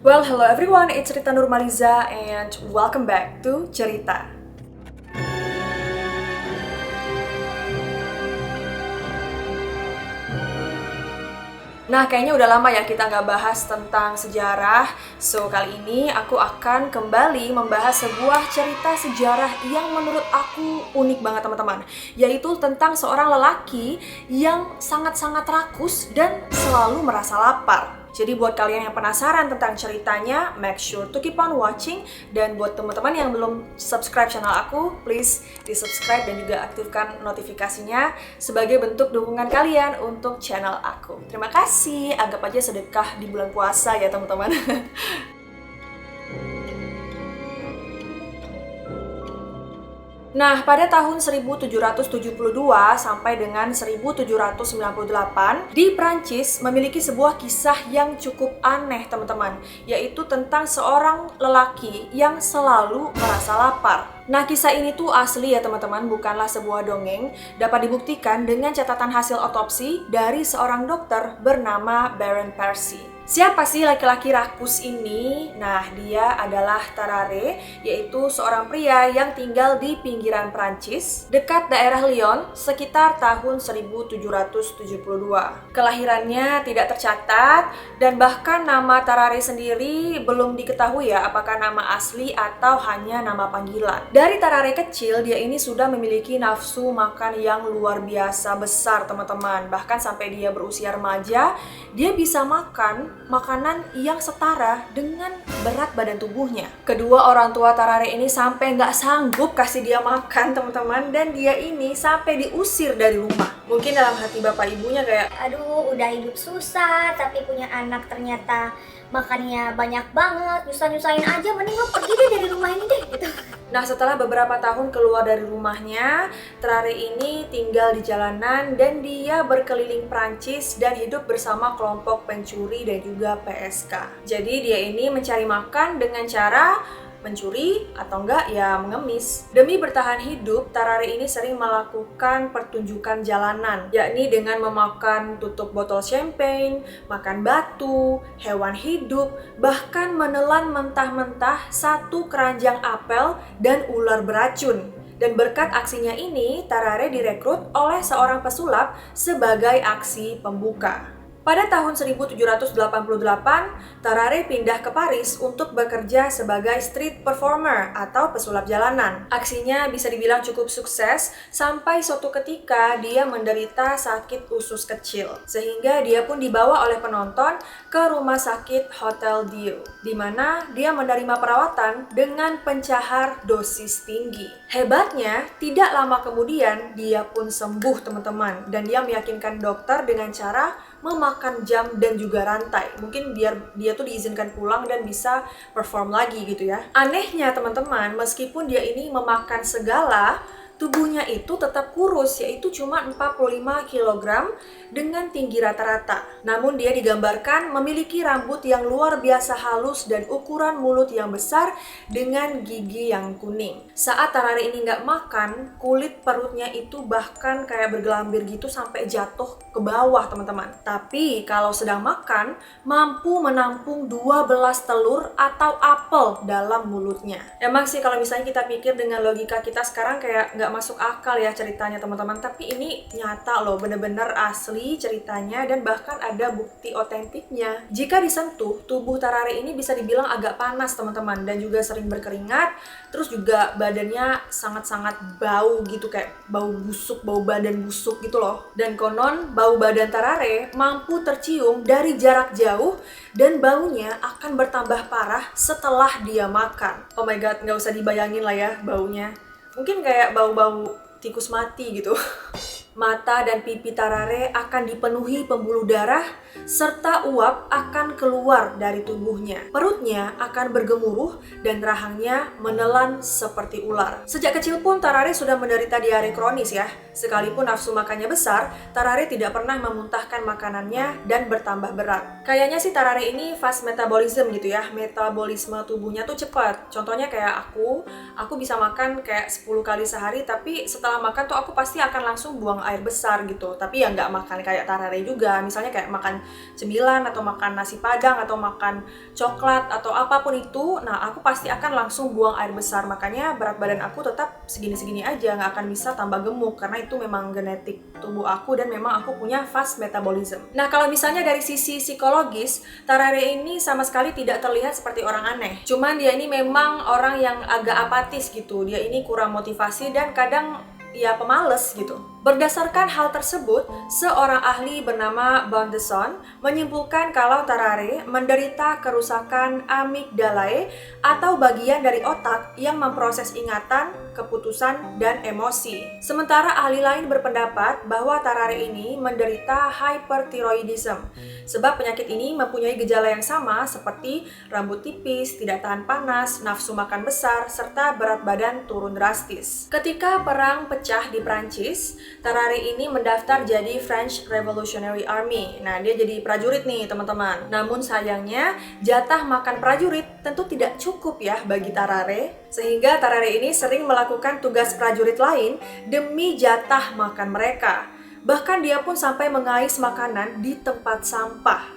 Well, hello everyone, it's Rita Nurmaliza and welcome back to Cerita. Nah, kayaknya udah lama ya kita nggak bahas tentang sejarah. So, kali ini aku akan kembali membahas sebuah cerita sejarah yang menurut aku unik banget teman-teman. Yaitu tentang seorang lelaki yang sangat-sangat rakus dan selalu merasa lapar. Jadi buat kalian yang penasaran tentang ceritanya, make sure to keep on watching. Dan buat teman-teman yang belum subscribe channel aku, please di-subscribe dan juga aktifkan notifikasinya sebagai bentuk dukungan kalian untuk channel aku. Terima kasih, anggap aja sedekah di bulan puasa ya teman-teman. Nah, pada tahun 1772 sampai dengan 1798, di Prancis memiliki sebuah kisah yang cukup aneh, teman-teman, yaitu tentang seorang lelaki yang selalu merasa lapar. Nah, kisah ini tuh asli ya teman-teman, bukanlah sebuah dongeng, dapat dibuktikan dengan catatan hasil otopsi dari seorang dokter bernama Baron Percy. Siapa sih laki-laki rakus ini? Nah, dia adalah Tarare, yaitu seorang pria yang tinggal di pinggiran Prancis, dekat daerah Lyon, sekitar tahun 1772. Kelahirannya tidak tercatat, dan bahkan nama Tarare sendiri belum diketahui ya, apakah nama asli atau hanya nama panggilan. Dari Tarare kecil, dia ini sudah memiliki nafsu makan yang luar biasa besar, teman-teman. Bahkan sampai dia berusia remaja, dia bisa makan makanan yang setara dengan berat badan tubuhnya. Kedua orang tua Tarare ini sampai nggak sanggup kasih dia makan, teman-teman, dan dia ini sampai diusir dari rumah. Mungkin dalam hati bapak ibunya kayak, aduh udah hidup susah tapi punya anak ternyata makannya banyak banget, nyusah-nyusahin aja, mending lo pergi deh dari rumah ini deh gitu. Nah, setelah beberapa tahun keluar dari rumahnya, Tarare ini tinggal di jalanan dan dia berkeliling Prancis dan hidup bersama kelompok pencuri dan juga PSK. Jadi dia ini mencari makan dengan cara mencuri atau enggak ya mengemis. Demi bertahan hidup, Tarare ini sering melakukan pertunjukan jalanan, yakni dengan memakan tutup botol champagne, makan batu, hewan hidup, bahkan menelan mentah-mentah satu keranjang apel dan ular beracun. Dan berkat aksinya ini, Tarare direkrut oleh seorang pesulap sebagai aksi pembuka. Pada tahun 1788, Tarare pindah ke Paris untuk bekerja sebagai street performer atau pesulap jalanan. Aksinya bisa dibilang cukup sukses sampai suatu ketika dia menderita sakit usus kecil. Sehingga dia pun dibawa oleh penonton ke rumah sakit Hotel Dieu, di mana dia menerima perawatan dengan pencahar dosis tinggi. Hebatnya, tidak lama kemudian dia pun sembuh, teman-teman, dan dia meyakinkan dokter dengan cara memakan jam dan juga rantai. Mungkin biar dia tuh diizinkan pulang dan bisa perform lagi gitu ya. Anehnya teman-teman, meskipun dia ini memakan segala, tubuhnya itu tetap kurus, yaitu cuma 45 kg dengan tinggi rata-rata. Namun dia digambarkan memiliki rambut yang luar biasa halus dan ukuran mulut yang besar dengan gigi yang kuning. Saat Tarare ini nggak makan, kulit perutnya itu bahkan kayak bergelambir gitu sampai jatuh ke bawah, teman-teman. Tapi kalau sedang makan, mampu menampung 12 telur atau apel dalam mulutnya. Emang sih kalau misalnya kita pikir dengan logika kita sekarang kayak nggak masuk akal ya ceritanya teman-teman, tapi ini nyata loh, bener-bener asli ceritanya dan bahkan ada bukti otentiknya. Jika disentuh, tubuh Tarare ini bisa dibilang agak panas teman-teman dan juga sering berkeringat, terus juga badannya sangat-sangat bau gitu, kayak bau busuk, bau badan busuk gitu loh. Dan konon bau badan Tarare mampu tercium dari jarak jauh dan baunya akan bertambah parah setelah dia makan. Oh my god, nggak usah dibayangin lah ya baunya. Mungkin kayak bau-bau tikus mati gitu. Mata dan pipi Tarare akan dipenuhi pembuluh darah serta uap akan keluar dari tubuhnya. Perutnya akan bergemuruh dan rahangnya menelan seperti ular. Sejak kecil pun Tarare sudah menderita diare kronis ya. Sekalipun nafsu makannya besar, Tarare tidak pernah memuntahkan makanannya dan bertambah berat. Kayaknya sih Tarare ini fast metabolism gitu ya. Metabolisme tubuhnya tuh cepat. Contohnya kayak aku bisa makan kayak 10 kali sehari, tapi setelah makan tuh aku pasti akan langsung buang air besar gitu. Tapi ya nggak makan kayak Tarare juga, misalnya kayak makan cemilan atau makan nasi padang atau makan coklat atau apapun itu, nah aku pasti akan langsung buang air besar. Makanya berat badan aku tetap segini-segini aja, nggak akan bisa tambah gemuk karena itu memang genetik tubuh aku dan memang aku punya fast metabolism. Nah kalau misalnya dari sisi psikologis, Tarare ini sama sekali tidak terlihat seperti orang aneh. Cuman dia ini memang orang yang agak apatis gitu, dia ini kurang motivasi dan kadang ya pemalas gitu. Berdasarkan hal tersebut, seorang ahli bernama Bondeson menyimpulkan kalau Tarare menderita kerusakan amigdalae atau bagian dari otak yang memproses ingatan, keputusan, dan emosi. Sementara ahli lain berpendapat bahwa Tarare ini menderita hyperthyroidism, sebab penyakit ini mempunyai gejala yang sama seperti rambut tipis, tidak tahan panas, nafsu makan besar, serta berat badan turun drastis. Ketika perang pecah di Prancis, Tarare ini mendaftar jadi French Revolutionary Army. Nah, dia jadi prajurit nih, teman-teman. Namun sayangnya, jatah makan prajurit tentu tidak cukup ya bagi Tarare. Sehingga Tarare ini sering melakukan tugas prajurit lain demi jatah makan mereka. Bahkan dia pun sampai mengais makanan di tempat sampah.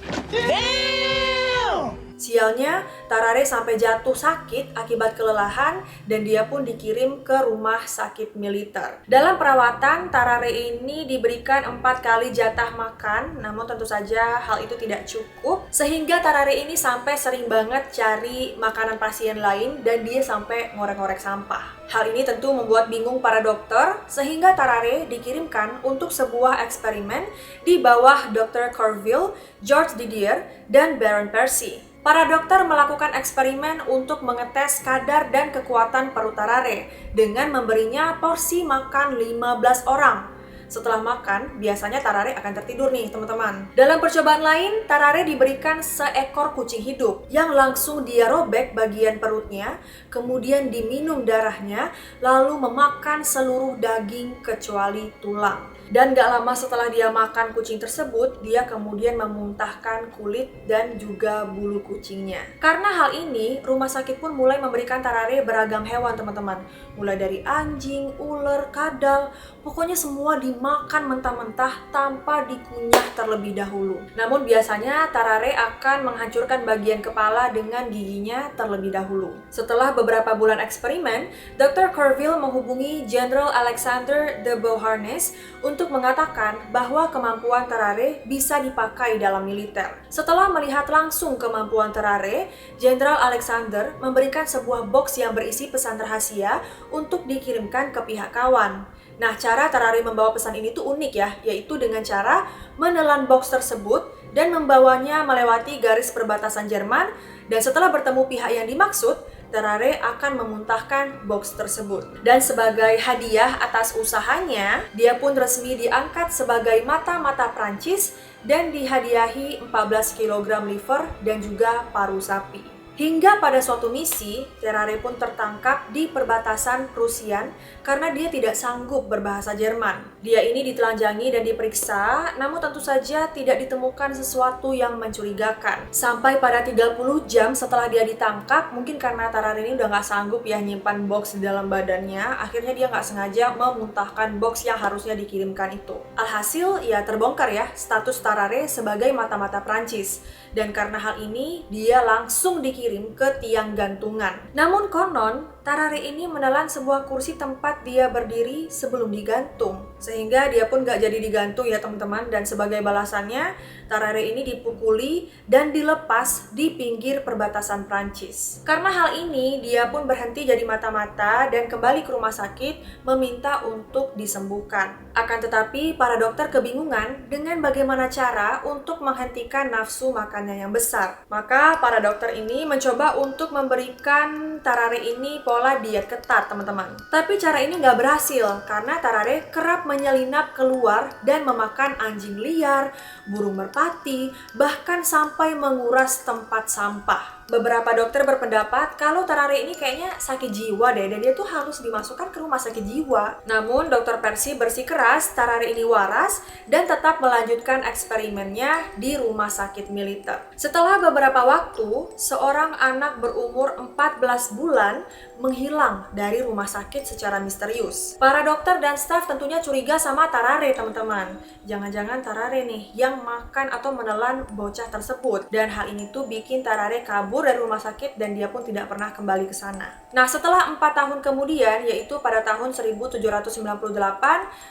Sialnya, Tarare sampai jatuh sakit akibat kelelahan dan dia pun dikirim ke rumah sakit militer. Dalam perawatan, Tarare ini diberikan 4 kali jatah makan, namun tentu saja hal itu tidak cukup, sehingga Tarare ini sampai sering banget cari makanan pasien lain dan dia sampai ngorek-ngorek sampah. Hal ini tentu membuat bingung para dokter, sehingga Tarare dikirimkan untuk sebuah eksperimen di bawah Dr. Corville, George Didier, dan Baron Percy. Para dokter melakukan eksperimen untuk mengetes kadar dan kekuatan perut Tarare dengan memberinya porsi makan 15 orang. Setelah makan, biasanya Tarare akan tertidur nih, teman-teman. Dalam percobaan lain, Tarare diberikan seekor kucing hidup yang langsung dia robek bagian perutnya, kemudian diminum darahnya, lalu memakan seluruh daging kecuali tulang. Dan gak lama setelah dia makan kucing tersebut, dia kemudian memuntahkan kulit dan juga bulu kucingnya. Karena hal ini, rumah sakit pun mulai memberikan Tarare beragam hewan, teman-teman. Mulai dari anjing, ular, kadal, pokoknya semua dimakan mentah-mentah tanpa dikunyah terlebih dahulu. Namun biasanya Tarare akan menghancurkan bagian kepala dengan giginya terlebih dahulu. Setelah beberapa bulan eksperimen, Dr. Corville menghubungi General Alexander de Beauharnais untuk mengatakan bahwa kemampuan Tarare bisa dipakai dalam militer. Setelah melihat langsung kemampuan Tarare, Jenderal Alexander memberikan sebuah box yang berisi pesan rahasia untuk dikirimkan ke pihak kawan. Nah, cara Tarare membawa pesan ini tuh unik ya, yaitu dengan cara menelan box tersebut dan membawanya melewati garis perbatasan Jerman, dan setelah bertemu pihak yang dimaksud, Tarare akan memuntahkan box tersebut. Dan sebagai hadiah atas usahanya, dia pun resmi diangkat sebagai mata-mata Prancis dan dihadiahi 14 kg liver dan juga paru sapi. Hingga pada suatu misi, Tarare pun tertangkap di perbatasan Prusian karena dia tidak sanggup berbahasa Jerman. Dia ini ditelanjangi dan diperiksa, namun tentu saja tidak ditemukan sesuatu yang mencurigakan. Sampai pada 30 jam setelah dia ditangkap, mungkin karena Tarare ini udah nggak sanggup ya nyimpan box di dalam badannya, akhirnya dia nggak sengaja memuntahkan box yang harusnya dikirimkan itu. Alhasil, ya terbongkar ya status Tarare sebagai mata-mata Prancis. Dan karena hal ini, dia langsung dikirim ke tiang gantungan. Namun konon, Tarare ini menelan sebuah kursi tempat dia berdiri sebelum digantung. Sehingga dia pun gak jadi digantung ya teman-teman. Dan sebagai balasannya, Tarare ini dipukuli dan dilepas di pinggir perbatasan Prancis. Karena hal ini, dia pun berhenti jadi mata-mata dan kembali ke rumah sakit meminta untuk disembuhkan. Akan tetapi, para dokter kebingungan dengan bagaimana cara untuk menghentikan nafsu makannya yang besar. Maka para dokter ini mencoba untuk memberikan Tarare ini pola diet ketat, teman-teman. Tapi cara ini nggak berhasil karena Tarare kerap menyelinap keluar dan memakan anjing liar, burung merpati, bahkan sampai menguras tempat sampah. Beberapa dokter berpendapat kalau Tarare ini kayaknya sakit jiwa deh, dan dia tuh harus dimasukkan ke rumah sakit jiwa. Namun Dr. Percy bersikeras Tarare ini waras dan tetap melanjutkan eksperimennya di rumah sakit militer. Setelah beberapa waktu, seorang anak berumur 14 bulan menghilang dari rumah sakit secara misterius. Para dokter dan staf tentunya curiga sama Tarare, teman-teman. Jangan-jangan Tarare nih yang makan atau menelan bocah tersebut. Dan hal ini tuh bikin Tarare kabur dari rumah sakit dan dia pun tidak pernah kembali ke sana. Nah, setelah 4 tahun kemudian, yaitu pada tahun 1798,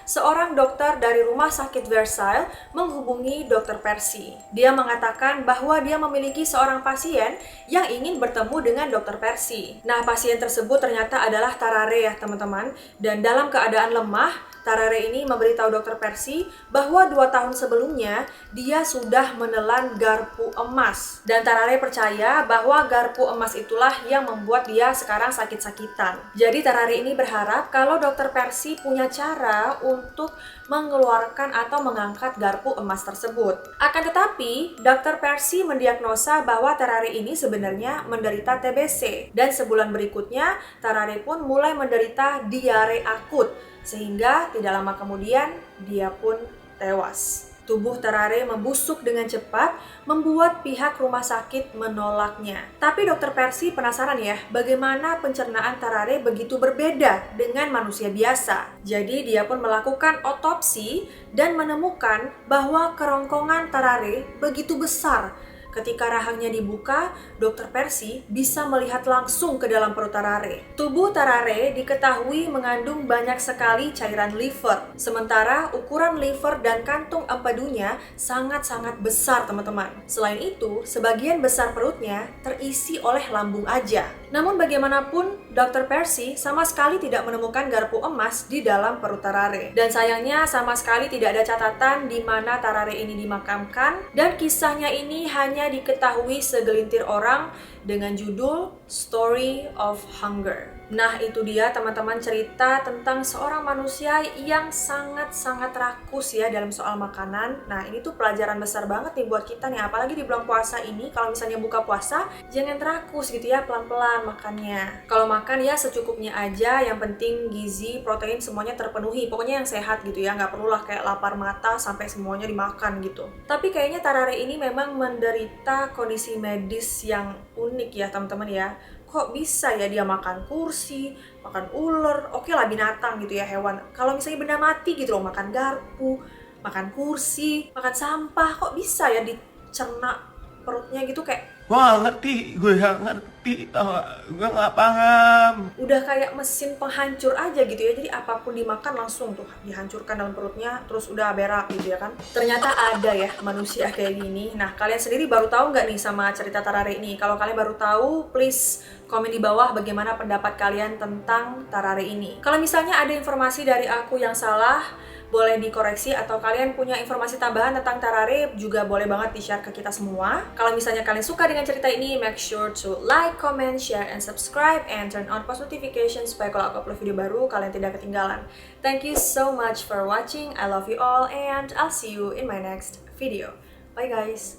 seorang dokter dari rumah sakit Versailles menghubungi Dr. Percy. Dia mengatakan bahwa dia memiliki seorang pasien yang ingin bertemu dengan Dr. Percy. Nah, pasien tersebut ternyata adalah Tarare ya, teman-teman. Dan dalam keadaan lemah, Tarare ini memberitahu Dr. Percy bahwa 2 tahun sebelumnya dia sudah menelan garpu emas. Dan Tarare percaya bahwa garpu emas itulah yang membuat dia sekarang sakit-sakitan. Jadi Tarare ini berharap kalau Dr. Percy punya cara untuk mengeluarkan atau mengangkat garpu emas tersebut. Akan tetapi, Dr. Percy mendiagnosa bahwa Tarare ini sebenarnya menderita TBC. Dan sebulan berikutnya, Tarare pun mulai menderita diare akut. Sehingga tidak lama kemudian dia pun tewas. Tubuh Tarare membusuk dengan cepat, membuat pihak rumah sakit menolaknya. Tapi Dr. Percy penasaran ya, bagaimana pencernaan Tarare begitu berbeda dengan manusia biasa. Jadi dia pun melakukan otopsi dan menemukan bahwa kerongkongan Tarare begitu besar. Ketika rahangnya dibuka, Dr. Percy bisa melihat langsung ke dalam perut Tarare. Tubuh Tarare diketahui mengandung banyak sekali cairan liver. Sementara ukuran liver dan kantung empedunya sangat-sangat besar, teman-teman. Selain itu, sebagian besar perutnya terisi oleh lambung aja. Namun bagaimanapun, Dr. Percy sama sekali tidak menemukan garpu emas di dalam perut Tarare. Dan sayangnya sama sekali tidak ada catatan di mana Tarare ini dimakamkan, dan kisahnya ini hanya diketahui segelintir orang dengan judul Story of Hunger. Nah, itu dia teman-teman cerita tentang seorang manusia yang sangat-sangat rakus ya dalam soal makanan. Nah, ini tuh pelajaran besar banget nih buat kita nih, apalagi di bulan puasa ini. Kalau misalnya buka puasa, jangan rakus gitu ya, pelan-pelan makannya. Kalau makan ya secukupnya aja, yang penting gizi, protein semuanya terpenuhi. Pokoknya yang sehat gitu ya, nggak perlulah kayak lapar mata sampai semuanya dimakan gitu. Tapi kayaknya Tarare ini memang menderita kondisi medis yang unik ya teman-teman ya. Kok bisa ya dia makan kursi, makan ular, oke lah binatang gitu ya, hewan. Kalau misalnya benda mati gitu loh, makan garpu, makan kursi, makan sampah, kok bisa ya dicerna perutnya gitu kayak Wah, ngerti, gue gak ngerti, gue gak paham. udah kayak mesin penghancur aja gitu ya. Jadi apapun dimakan langsung tuh dihancurkan dalam perutnya, terus udah berak gitu ya kan. Ternyata ada ya manusia kayak gini. Nah, kalian sendiri baru tahu nggak nih sama cerita Tarare ini? Kalau kalian baru tahu, please komen di bawah bagaimana pendapat kalian tentang Tarare ini. Kalau misalnya ada informasi dari aku yang salah, boleh dikoreksi, atau kalian punya informasi tambahan tentang Tarare juga boleh banget di-share ke kita semua. Kalau misalnya kalian suka dengan cerita ini, make sure to like, comment, share, and subscribe, and turn on post notification supaya kalau aku upload video baru, kalian tidak ketinggalan. Thank you so much for watching. I love you all, and I'll see you in my next video. Bye guys!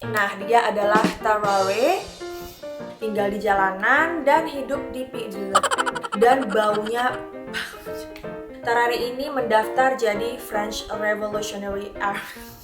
Nah, dia adalah Tarare, tinggal di jalanan dan hidup di dan baunya. Tarare ini mendaftar jadi French Revolutionary Army.